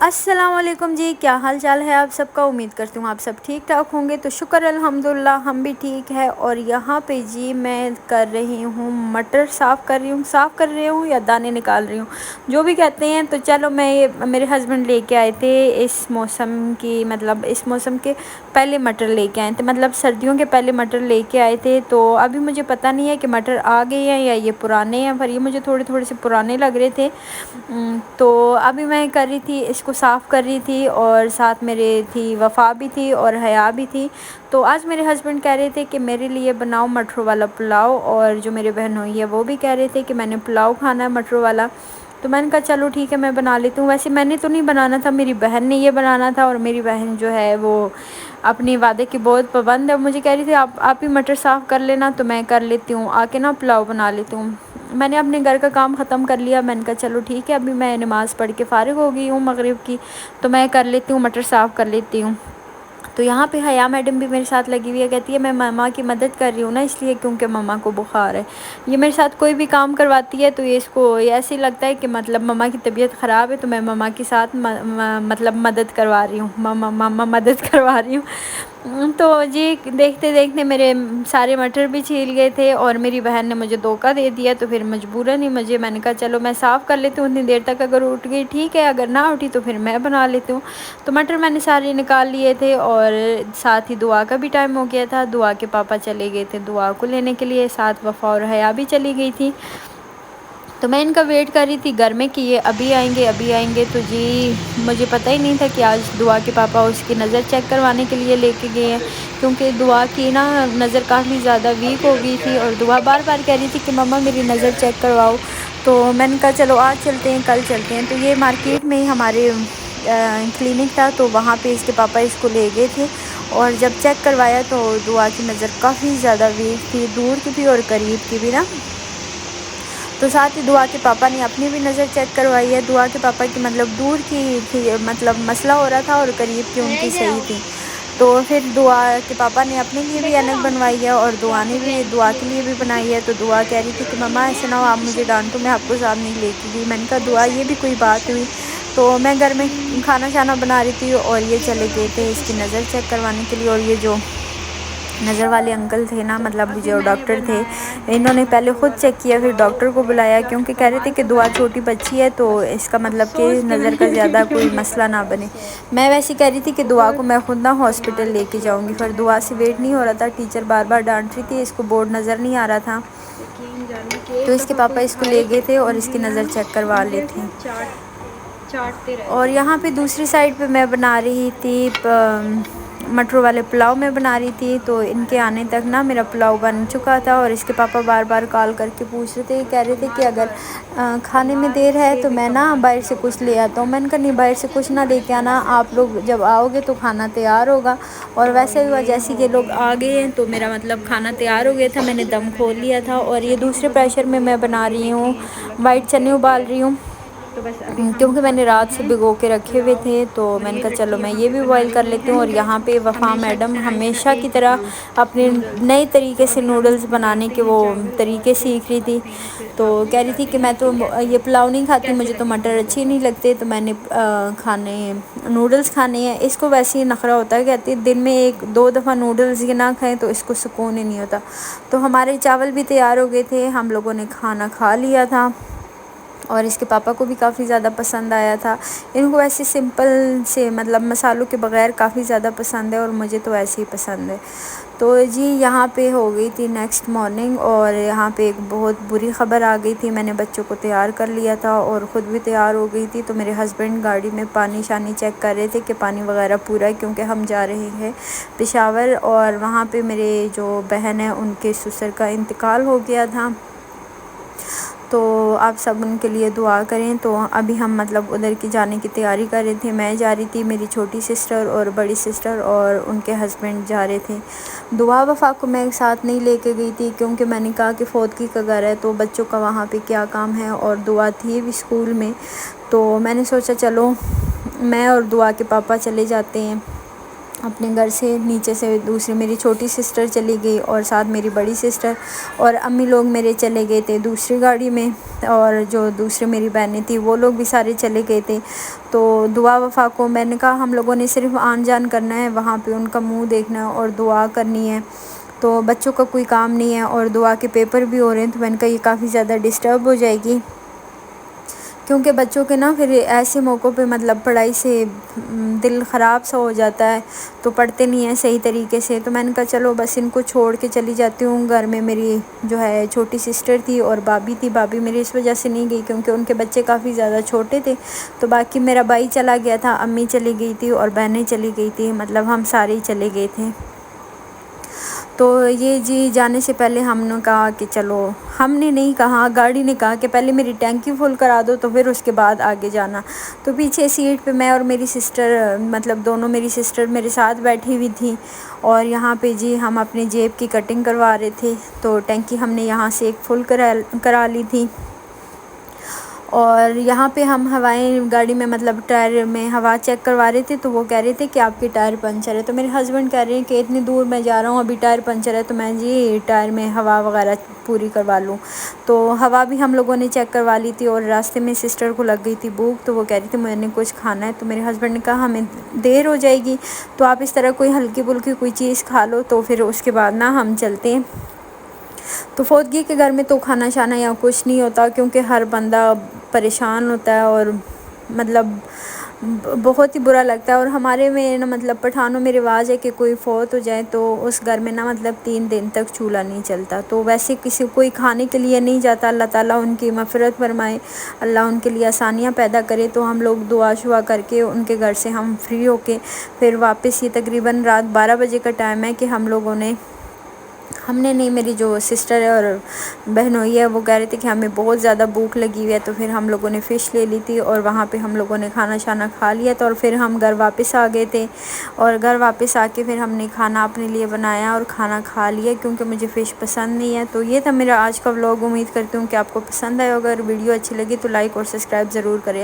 السلام علیکم جی، کیا حال چال ہے آپ سب کا؟ امید کرتی ہوں آپ سب ٹھیک ٹھاک ہوں گے۔ تو شکر الحمدللہ ہم بھی ٹھیک ہے۔ اور یہاں پہ جی میں کر رہی ہوں مٹر صاف کر رہی ہوں یا دانے نکال رہی ہوں، جو بھی کہتے ہیں۔ تو چلو میرے ہسبینڈ لے کے آئے تھے اس موسم کے پہلے مٹر لے کے آئے تھے، مطلب سردیوں کے پہلے مٹر لے کے آئے تھے۔ تو ابھی مجھے پتہ نہیں ہے کہ مٹر آ گئے ہیں یا یہ پرانے ہیں، پر یہ مجھے تھوڑے سے پرانے لگ رہے تھے۔ تو ابھی میں کر رہی تھی، اس کو صاف کر رہی تھی، اور ساتھ میرے تھی وفا بھی تھی اور حیا بھی تھی۔ تو آج میرے ہسبینڈ کہہ رہے تھے کہ میرے لیے بناؤ مٹروں والا پلاؤ، اور جو میرے بہن ہوئی ہے وہ بھی کہہ رہے تھے کہ میں نے پلاؤ کھانا ہے مٹروں والا۔ تو میں نے کہا چلو ٹھیک ہے، میں بنا لیتی ہوں۔ ویسے میں نے تو نہیں بنانا تھا، میری بہن نے یہ بنانا تھا، اور میری بہن جو ہے وہ اپنی وعدے کی بہت پابند ہے۔ مجھے کہہ رہی تھی آپ ہی مٹر صاف کر لینا، تو میں کر لیتی ہوں، آ کے نا پلاؤ بنا لیتی ہوں۔ میں نے اپنے گھر کا کام ختم کر لیا، میں نے کہا چلو ٹھیک ہے، ابھی میں نماز پڑھ کے فارغ ہو گئی ہوں مغرب کی، تو میں کر لیتی ہوں، مٹر صاف کر لیتی ہوں۔ تو یہاں پہ حیا میڈم بھی میرے ساتھ لگی ہوئی ہے، کہتی ہے میں ماما کی مدد کر رہی ہوں نا، اس لیے کیونکہ ماما کو بخار ہے۔ یہ میرے ساتھ کوئی بھی کام کرواتی ہے تو اس کو ایسے لگتا ہے کہ مطلب ماما کی طبیعت خراب ہے، تو میں ماما کے ساتھ مطلب مدد کروا رہی ہوں، ماما مدد کروا رہی ہوں۔ تو جی دیکھتے دیکھتے میرے سارے مٹر بھی چھیل گئے تھے، اور میری بہن نے مجھے دھوکہ دے دیا، تو پھر مجبوراً ہی میں نے کہا چلو میں صاف کر لیتی ہوں اتنی دیر تک، اگر اٹھ گئی ٹھیک ہے، اگر نہ اٹھی تو پھر میں بنا لیتی ہوں۔ تو مٹر میں نے سارے نکال لیے تھے، اور ساتھ ہی دعا کا بھی ٹائم ہو گیا تھا، دعا کے پاپا چلے گئے تھے دعا کو لینے کے لیے، ساتھ وفا اور حیا بھی چلی گئی تھی۔ تو میں ان کا ویٹ کر رہی تھی گھر میں کہ یہ ابھی آئیں گے۔ تو جی مجھے پتہ ہی نہیں تھا کہ آج دعا کے پاپا اس کی نظر چیک کروانے کے لیے لے کے گئے ہیں، کیونکہ دعا کی نا نظر کافی زیادہ ویک ہو گئی تھی، اور دعا بار بار کہہ رہی تھی کہ مما میری نظر چیک کرواؤ۔ تو میں نے کہا چلو آج چلتے ہیں، کل چلتے ہیں۔ تو یہ مارکیٹ میں ہی ہمارے کلینک تھا، تو وہاں پہ اس کے پاپا اس کو لے گئے تھے، اور جب چیک کروایا تو دعا کی نظر کافی زیادہ ویک تھی، دور کی بھی اور قریب کی بھی نا۔ تو ساتھ ہی دعا کے پاپا نے اپنی بھی نظر چیک کروائی ہے، دعا کے پاپا کی مطلب دور کی تھی، مطلب مسئلہ ہو رہا تھا، اور قریب کی ان کی صحیح تھی۔ تو پھر دعا کے پاپا نے اپنے لیے بھی اینک بنوائی ہے، اور دعا نے بھی دعا کے لیے بھی بنائی ہے۔ تو دعا کہہ رہی تھی کہ مما ایسے نہ ہو آپ مجھے ڈانٹو، میں آپ کو ساتھ نہیں لے کے گئی۔ میں نے کہا دعا یہ بھی کوئی بات ہوئی؟ تو میں گھر میں کھانا شانا بنا رہی تھی، اور یہ چلے گئے تھے اس کی نظر چیک کروانے کے لیے۔ اور یہ جو نظر والے انکل تھے نا، مطلب جو ڈاکٹر تھے، انہوں نے پہلے خود چیک کیا، پھر ڈاکٹر کو بلایا، کیونکہ کہہ رہے تھے کہ دعا چھوٹی بچی ہے، تو اس کا مطلب کہ نظر کا زیادہ کوئی مسئلہ نہ بنے۔ میں ویسے کہہ رہی تھی کہ دعا کو میں خود نہ ہاسپٹل لے کے جاؤں گی، پھر دعا سے ویٹ نہیں ہو رہا تھا، ٹیچر بار بار ڈانٹ رہی تھی، اس کو بورڈ نظر نہیں آ رہا تھا، تو اس کے پاپا اس کو لے گئے تھے اور اس کی نظر چیک کروا لی تھی۔ اور یہاں پہ دوسری سائڈ پہ میں بنا رہی تھی مٹروں والے پلاؤ میں بنا رہی تھی، تو ان کے آنے تک نا میرا پلاؤ بن چکا تھا، اور اس کے پاپا بار بار کال کر کے پوچھ رہے تھے، کہہ رہے تھے کہ اگر کھانے میں دیر ہے تو میں نا باہر سے کچھ لے آتا ہوں۔ میں نے کہا نہیں، باہر سے کچھ نہ لے کے آنا، آپ لوگ جب آؤ گے تو کھانا تیار ہوگا۔ اور ویسے ہوا جیسے یہ لوگ آ گئے ہیں تو میرا مطلب کھانا تیار ہو گیا تھا، میں نے دم کھول لیا تھا۔ اور یہ دوسرے پریشر میں بنا رہی ہوں، وائٹ چنے ابال رہی ہوں، کیونکہ میں نے رات سے بھگو کے رکھے ہوئے تھے، تو میں نے کہا چلو میں یہ بھی بوائل کر لیتی ہوں۔ اور یہاں پہ وفا میڈم ہمیشہ کی طرح اپنے نئے طریقے سے نوڈلز بنانے کے وہ طریقے سیکھ رہی تھی، تو کہہ رہی تھی کہ میں تو یہ پلاؤ نہیں کھاتی، مجھے تو مٹر اچھی نہیں لگتے، تو میں نے نوڈلز کھانے ہیں۔ اس کو ویسے ہی نخرہ ہوتا ہے، کہتی ہے دن میں 1-2 دفعہ نوڈلز نہ کھائیں تو اس کو سکون ہی نہیں ہوتا۔ تو ہمارے چاول بھی تیار ہو گئے تھے، ہم لوگوں نے کھانا کھا لیا تھا، اور اس کے پاپا کو بھی کافی زیادہ پسند آیا تھا۔ ان کو ایسے سمپل سے مطلب مسالوں کے بغیر کافی زیادہ پسند ہے، اور مجھے تو ایسے ہی پسند ہے۔ تو جی یہاں پہ ہو گئی تھی نیکسٹ مارننگ، اور یہاں پہ ایک بہت بری خبر آ گئی تھی، میں نے بچوں کو تیار کر لیا تھا اور خود بھی تیار ہو گئی تھی، تو میرے ہسبینڈ گاڑی میں پانی شانی چیک کر رہے تھے کہ پانی وغیرہ پورا ہے، کیونکہ ہم جا رہے ہیں پشاور، اور وہاں پہ میرے جو بہن ہیں ان کے سسر کا انتقال ہو گیا تھا، تو آپ سب ان کے لیے دعا کریں۔ تو ابھی ہم مطلب ادھر کی جانے کی تیاری کر رہے تھے، میں جا رہی تھی، میری چھوٹی سسٹر اور بڑی سسٹر اور ان کے ہسبینڈ جا رہے تھے۔ دعا وفا کو میں ساتھ نہیں لے کے گئی تھی، کیونکہ میں نے کہا کہ فوتگی کا گھر ہے تو بچوں کا وہاں پہ کیا کام ہے، اور دعا تھی بھی اسکول میں، تو میں نے سوچا چلو میں اور دعا کے پاپا چلے جاتے ہیں۔ اپنے گھر سے نیچے سے دوسری میری چھوٹی سسٹر چلی گئی اور ساتھ میری بڑی سسٹر اور امی لوگ میرے چلے گئے تھے دوسری گاڑی میں، اور جو دوسری میری بہنیں تھیں وہ لوگ بھی سارے چلے گئے تھے۔ تو دعا وفا کو میں نے کہا ہم لوگوں نے صرف آن جان کرنا ہے، وہاں پہ ان کا منہ دیکھنا ہے اور دعا کرنی ہے، تو بچوں کا کوئی کام نہیں ہے، اور دعا کے پیپر بھی ہو رہے ہیں، تو میں نے کہا یہ کافی زیادہ ڈسٹرب ہو جائے گی، کیونکہ بچوں کے نا پھر ایسے موقعوں پہ مطلب پڑھائی سے دل خراب سا ہو جاتا ہے، تو پڑھتے نہیں ہیں صحیح طریقے سے، تو میں نے کہا چلو بس ان کو چھوڑ کے چلی جاتی ہوں۔ گھر میں میری جو ہے چھوٹی سسٹر تھی اور بھابھی تھی، بھابھی میری اس وجہ سے نہیں گئی کیونکہ ان کے بچے کافی زیادہ چھوٹے تھے، تو باقی میرا بھائی چلا گیا تھا، امی چلی گئی تھی اور بہنیں چلی گئی تھی، مطلب ہم سارے ہی چلے گئے تھے۔ تو یہ جی جانے سے پہلے ہم نے کہا کہ چلو، ہم نے نہیں کہا، گاڑی نے کہا کہ پہلے میری ٹینکی فل کرا دو تو پھر اس کے بعد آگے جانا، تو پیچھے سیٹ پہ میں اور میری سسٹر، مطلب دونوں میری سسٹر میرے ساتھ بیٹھی ہوئی تھی، اور یہاں پہ جی ہم اپنی جیب کی کٹنگ کروا رہے تھے، تو ٹینکی ہم نے یہاں سے ایک فل کرا لی تھی، اور یہاں پہ ہم ہوائیں گاڑی میں مطلب ٹائر میں ہوا چیک کروا رہے تھے، تو وہ کہہ رہے تھے کہ آپ کے ٹائر پنچر ہے، تو میرے ہسبینڈ کہہ رہے ہیں کہ اتنی دور میں جا رہا ہوں ابھی ٹائر پنچر ہے، تو میں جی ٹائر میں ہوا وغیرہ پوری کروا لوں، تو ہوا بھی ہم لوگوں نے چیک کروا لی تھی، اور راستے میں سسٹر کو لگ گئی تھی بھوک، تو وہ کہہ رہی تھی میں نے کچھ کھانا ہے، تو میرے ہسبینڈ نے کہا ہمیں دیر ہو جائے گی، تو آپ اس طرح کوئی ہلکی پھلکی کوئی چیز کھا لو، تو پھر اس کے بعد نا ہم چلتے ہیں۔ تو فوتگی کے گھر میں تو کھانا شانا یا کچھ نہیں ہوتا، کیونکہ ہر بندہ پریشان ہوتا ہے، اور مطلب بہت ہی برا لگتا ہے، اور ہمارے میں نا مطلب پٹھانوں میں رواج ہے کہ کوئی فوت ہو جائے تو اس گھر میں نا مطلب 3 دن تک چولہا نہیں چلتا، تو ویسے کسی کوئی کھانے کے لیے نہیں جاتا، اللہ تعالیٰ ان کی مغفرت فرمائے، اللہ ان کے لیے آسانیاں پیدا کرے، تو ہم لوگ دعا شعا کر کے ان کے گھر سے ہم فری ہو کے پھر واپس، یہ تقریباً رات 12 بجے کا ٹائم ہے کہ ہم نے نہیں، میری جو سسٹر ہے اور بہنوئی ہے وہ کہہ رہے تھے کہ ہمیں بہت زیادہ بھوک لگی ہوئی ہے، تو پھر ہم لوگوں نے فش لے لی تھی، اور وہاں پہ ہم لوگوں نے کھانا شانا کھا لیا تھا، اور پھر ہم گھر واپس آ گئے تھے، اور گھر واپس آ کے پھر ہم نے کھانا اپنے لیے بنایا اور کھانا کھا لیا، کیونکہ مجھے فش پسند نہیں ہے۔ تو یہ تھا میرا آج کا ولاگ، امید کرتی ہوں کہ آپ کو پسند آئے، اگر ویڈیو اچھی لگی تو لائک اور سبسکرائب ضرور کریں۔